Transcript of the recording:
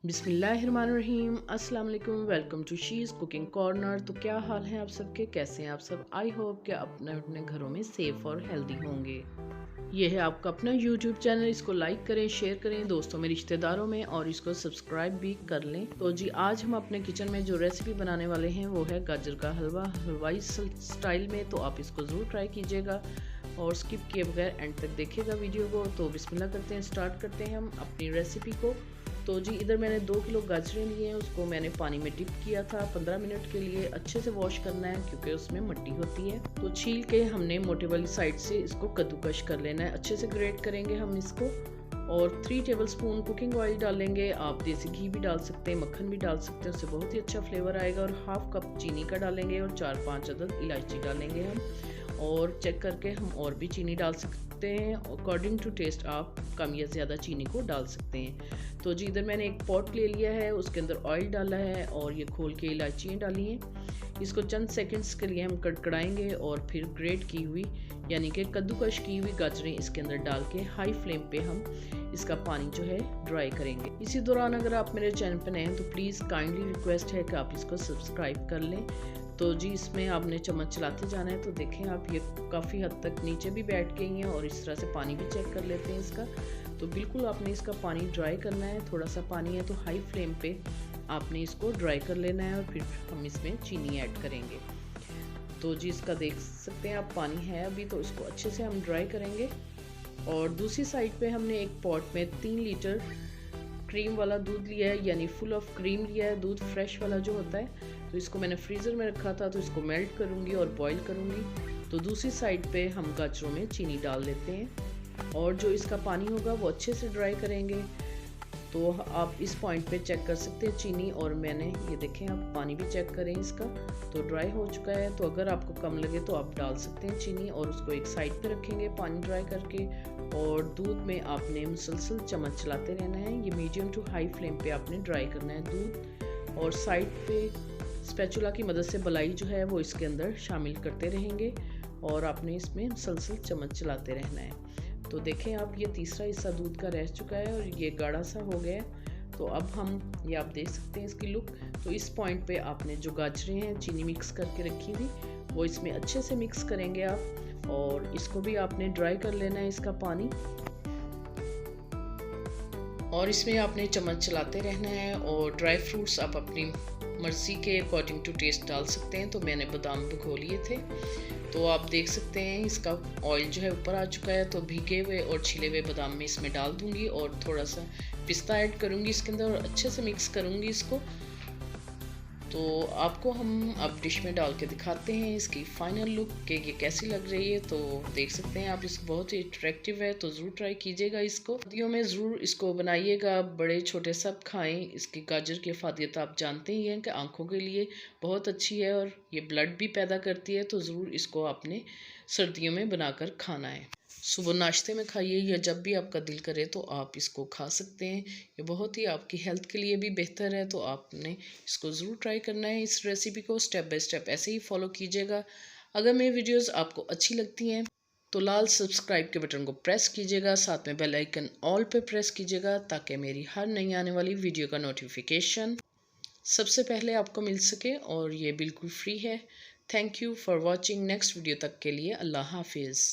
बिस्मिल्लाहिर्रहमानिर्रहीम, अस्सलाम वालेकुम। Welcome to she's cooking corner. तो क्या हाल है आप सबके, कैसे हैं आप सब? आई होप कि अपने अपने घरों में सेफ़ और हेल्दी होंगे। ये है आपका अपना यूट्यूब चैनल, इसको लाइक करें, शेयर करें दोस्तों में, रिश्तेदारों में, और इसको सब्सक्राइब भी कर लें। तो जी आज हम अपने किचन में जो रेसिपी बनाने वाले हैं वो है गाजर का हलवा, हलवाई स्टाइल में। तो आप इसको ज़रूर ट्राई कीजिएगा और स्किप किए बगैर एंड तक देखिएगा वीडियो को। तो बिस्मिल्लाह करते हैं, स्टार्ट करते हैं हम अपनी रेसिपी को। तो जी इधर मैंने 2 किलो गाजरें लिए हैं, उसको मैंने पानी में डिप किया था 15 मिनट के लिए। अच्छे से वॉश करना है क्योंकि उसमें मिट्टी होती है। तो छील के हमने मोटे वाली साइड से इसको कद्दूकश कर लेना है, अच्छे से ग्रेट करेंगे हम इसको। और 3 टेबलस्पून कुकिंग ऑयल डालेंगे, आप देसी घी भी डाल सकते हैं, मक्खन भी डाल सकते हैं, उससे बहुत ही अच्छा फ्लेवर आएगा। और हाफ कप चीनी का डालेंगे और 4-5 अदद इलायची डालेंगे हम। और चेक करके हम और भी चीनी डाल सकते हैं, अकॉर्डिंग टू टेस्ट आप कम या ज़्यादा चीनी को डाल सकते हैं। तो जी इधर मैंने एक पॉट ले लिया है, उसके अंदर ऑयल डाला है और ये खोल के इलायचियाँ डाली हैं। इसको चंद सेकंड्स के लिए हम कड़कड़ाएंगे और फिर ग्रेट की हुई यानी कि कद्दूकश की हुई गाजरें इसके अंदर डाल के हाई फ्लेम पे हम इसका पानी जो है ड्राई करेंगे। इसी दौरान अगर आप मेरे चैनल पर नए हैं तो प्लीज़ काइंडली रिक्वेस्ट है कि आप इसको सब्सक्राइब कर लें। तो जी इसमें आपने चम्मच चलाते जाना है। तो देखें आप, ये काफ़ी हद तक नीचे भी बैठ गई हैं और इस तरह से पानी भी चेक कर लेते हैं इसका। तो बिल्कुल आपने इसका पानी ड्राई करना है, थोड़ा सा पानी है तो हाई फ्लेम पे आपने इसको ड्राई कर लेना है और फिर हम इसमें चीनी ऐड करेंगे। तो जी इसका देख सकते हैं आप, पानी है अभी, तो इसको अच्छे से हम ड्राई करेंगे। और दूसरी साइड पे हमने एक पॉट में 3 लीटर क्रीम वाला दूध लिया है, यानी फुल ऑफ क्रीम लिया है, दूध फ्रेश वाला जो होता है। तो इसको मैंने फ्रीज़र में रखा था, तो इसको मेल्ट करूँगी और बॉईल करूँगी। तो दूसरी साइड पे हम गाजरों में चीनी डाल लेते हैं और जो इसका पानी होगा वो अच्छे से ड्राई करेंगे। तो आप इस पॉइंट पे चेक कर सकते हैं चीनी, और मैंने ये देखें आप पानी भी चेक करें इसका, तो ड्राई हो चुका है। तो अगर आपको कम लगे तो आप डाल सकते हैं चीनी, और उसको एक साइड पे रखेंगे पानी ड्राई करके। और दूध में आपने मुसलसल चम्मच चलाते रहना है, ये मीडियम टू हाई फ्लेम पे आपने ड्राई करना है दूध। और साइड पे स्पैचुला की मदद से मलाई जो है वो इसके अंदर शामिल करते रहेंगे और आपने इसमें मुसलसल चम्मच चलाते रहना है। तो देखें आप, ये तीसरा हिस्सा दूध का रह चुका है और ये गाढ़ा सा हो गया है। तो अब हम, ये आप देख सकते हैं इसकी लुक। तो इस पॉइंट पे आपने जो गाजरें हैं चीनी मिक्स करके रखी थी वो इसमें अच्छे से मिक्स करेंगे आप, और इसको भी आपने ड्राई कर लेना है इसका पानी। और इसमें आपने चम्मच चलाते रहना है। और ड्राई फ्रूट्स आप अपनी मर्ज़ी के अकॉर्डिंग टू टेस्ट डाल सकते हैं। तो मैंने बादाम भिगो लिए थे, तो आप देख सकते हैं इसका ऑयल जो है ऊपर आ चुका है। तो भीगे हुए और छिले हुए बादाम में इसमें डाल दूंगी और थोड़ा सा पिस्ता ऐड करूंगी इसके अंदर और अच्छे से मिक्स करूंगी इसको। तो आपको हम अब डिश में डाल के दिखाते हैं इसकी फाइनल लुक कि ये कैसी लग रही है। तो देख सकते हैं आप, इसको बहुत ही अट्रैक्टिव है, तो ज़रूर ट्राई कीजिएगा इसको। सर्दियों में ज़रूर इसको बनाइएगा, बड़े छोटे सब खाएं। इसकी गाजर की अफादियत आप जानते ही हैं कि आंखों के लिए बहुत अच्छी है और ये ब्लड भी पैदा करती है। तो ज़रूर इसको आपने सर्दियों में बनाकर खाना है। सुबह नाश्ते में खाइए या जब भी आपका दिल करे तो आप इसको खा सकते हैं। ये बहुत ही आपकी हेल्थ के लिए भी बेहतर है, तो आपने इसको ज़रूर ट्राई करना है। इस रेसिपी को स्टेप बाय स्टेप ऐसे ही फॉलो कीजिएगा। अगर मेरी वीडियोस आपको अच्छी लगती हैं तो लाल सब्सक्राइब के बटन को प्रेस कीजिएगा, साथ में बेल आइकन ऑल पे प्रेस कीजिएगा ताकि मेरी हर नई आने वाली वीडियो का नोटिफिकेशन सबसे पहले आपको मिल सके, और ये बिल्कुल फ्री है। Thank you for watching. Next video तक के लिए अल्लाह हाफिज़।